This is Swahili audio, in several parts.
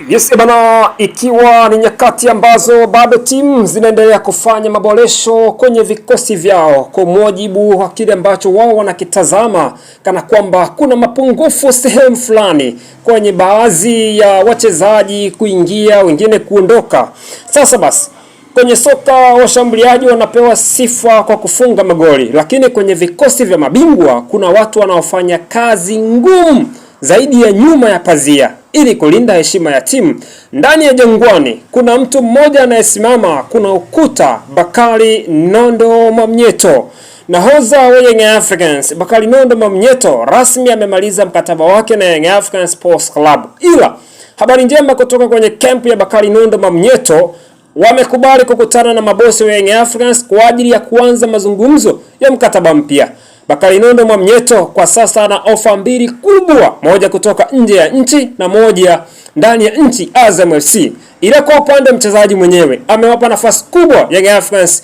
Yes, bana, ikiwa ni nyakati ambazo bado timu zinaendelea kufanya maboresho kwenye vikosi vyao kwa mujibu wa kile ambacho wao wanakitazama kana kwamba kuna mapungufu sehemu fulani kwenye baadhi ya wachezaji kuingia, wengine kuondoka. Sasa basi, kwenye soka washambuliaji wanapewa sifa kwa kufunga magoli, lakini kwenye vikosi vya mabingwa kuna watu wanaofanya kazi ngumu zaidi ya nyuma ya pazia ili kulinda heshima ya timu. Ndani ya Jangwani kuna mtu mmoja anayesimama, kuna ukuta. Bakari Nondo Mwamnyeto, nahodha wa Young Africans. Bakari Nondo Mwamnyeto rasmi amemaliza mkataba wake na Young Africans Sports Club, ila habari njema kutoka kwenye kampu ya Bakari Nondo Mwamnyeto, wamekubali kukutana na mabosi wa Young Africans kwa ajili ya kuanza mazungumzo ya mkataba mpya. Bakari Nondo Mwamnyeto kwa sasa ana ofa mbili kubwa, moja kutoka nje ya nchi na moja ndani ya nchi, Azam FC. Ila kwa upande mchezaji mwenyewe amewapa nafasi kubwa Young Africans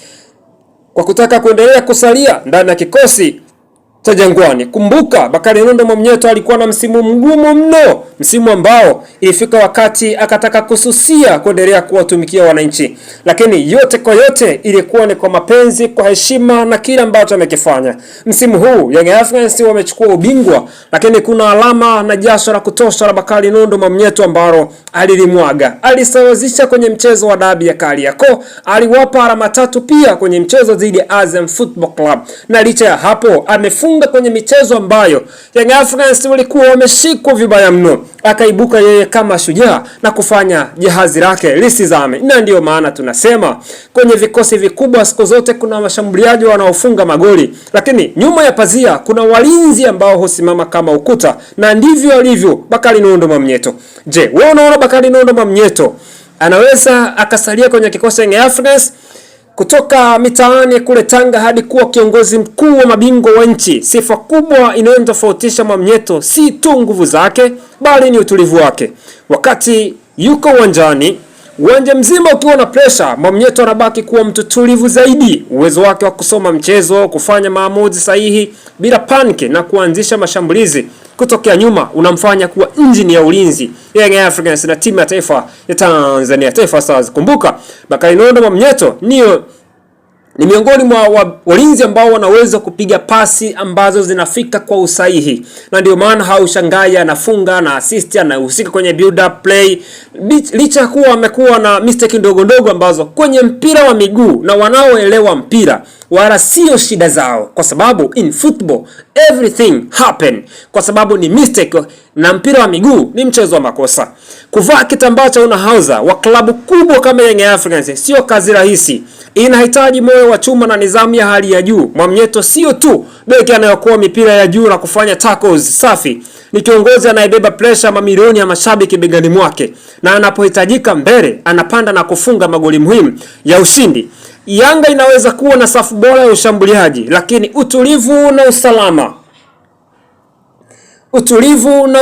kwa kutaka kuendelea kusalia ndani ya kikosi cha Jangwani. Kumbuka Bakari Nondo Mwamnyeto alikuwa na msimu mgumu mno, msimu ambao ilifika wakati akataka kususia kuendelea kuwatumikia wananchi, lakini yote kwa yote ilikuwa ni kwa mapenzi, kwa heshima na kile ambacho amekifanya. Msimu huu Young Africans wamechukua ubingwa, lakini kuna alama na jasho la kutosha la Bakari Nondo Mwamnyeto ambalo alilimwaga. Alisawazisha kwenye mchezo wa dabi ya Kariakoo, aliwapa alama tatu pia kwenye mchezo dhidi ya Azam Football Club, na licha ya hapo amefunga kwenye michezo ambayo Young Africans walikuwa wameshikwa vibaya mno. Akaibuka yeye kama shujaa na kufanya jahazi lake lisizame. Na ndio maana tunasema kwenye vikosi vikubwa siku zote kuna washambuliaji wanaofunga magoli, lakini nyuma ya pazia kuna walinzi ambao husimama kama ukuta, na ndivyo alivyo Bakari Nondo Mwamnyeto. Je, wewe unaona Bakari Nondo Mwamnyeto anaweza akasalia kwenye kikosi cha Young Africans kutoka mitaani kule Tanga hadi kuwa kiongozi mkuu wa mabingwa wa nchi? Sifa kubwa inayomtofautisha Mwamnyeto si tu nguvu zake, bali ni utulivu wake. Wakati yuko uwanjani, uwanja mzima ukiwa na pressure, Mwamnyeto anabaki kuwa mtu tulivu zaidi. Uwezo wake wa kusoma mchezo, kufanya maamuzi sahihi bila paniki na kuanzisha mashambulizi kutokea nyuma unamfanya kuwa injini ya ulinzi Young Africans na timu ya taifa ya Tanzania, Taifa Stars. Kumbuka Bakari Nondo Mwamnyeto ni miongoni mwa walinzi ambao wanaweza kupiga pasi ambazo zinafika kwa usahihi, na ndio maana haushangai anafunga na assist, anahusika kwenye build up play, licha kuwa amekuwa na mistake ndogo ndogo ambazo kwenye mpira wa miguu na wanaoelewa mpira wala sio shida zao, kwa sababu in football everything happen, kwa sababu ni mistake, na mpira wa miguu ni mchezo wa makosa. Kuvaa kitambaa cha unahodha wa klabu kubwa kama Young Africans sio kazi rahisi, inahitaji moyo wa chuma na nidhamu ya hali ya juu. Mwamnyeto sio tu beki anayokuwa mipira ya juu na kufanya tackles safi, ni kiongozi anayebeba pressure mamilioni ya mashabiki begani mwake, na anapohitajika mbele anapanda na kufunga magoli muhimu ya ushindi. Yanga inaweza kuwa na safu bora ya ushambuliaji, lakini utulivu na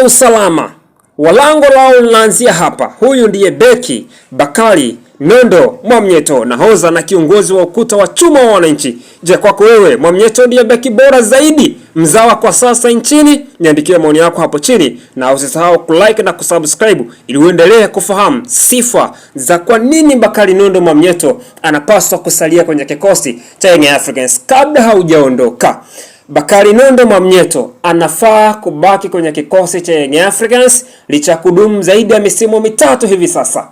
usalama walango lao linaanzia hapa. Huyu ndiye beki Bakari Nondo Mwamnyeto, nahodha na kiongozi wa ukuta wa chuma wa wananchi. Je, kwako wewe Mwamnyeto ndiye beki bora zaidi mzawa kwa sasa nchini? Niandikie maoni yako hapo chini, na usisahau kulike na kusubscribe ili uendelee kufahamu sifa za kwa nini Bakari Nondo Mwamnyeto anapaswa kusalia kwenye kikosi cha Young Africans. Kabla haujaondoka, Bakari Nondo Mwamnyeto anafaa kubaki kwenye kikosi cha Young Africans licha kudumu zaidi ya misimu mitatu hivi sasa.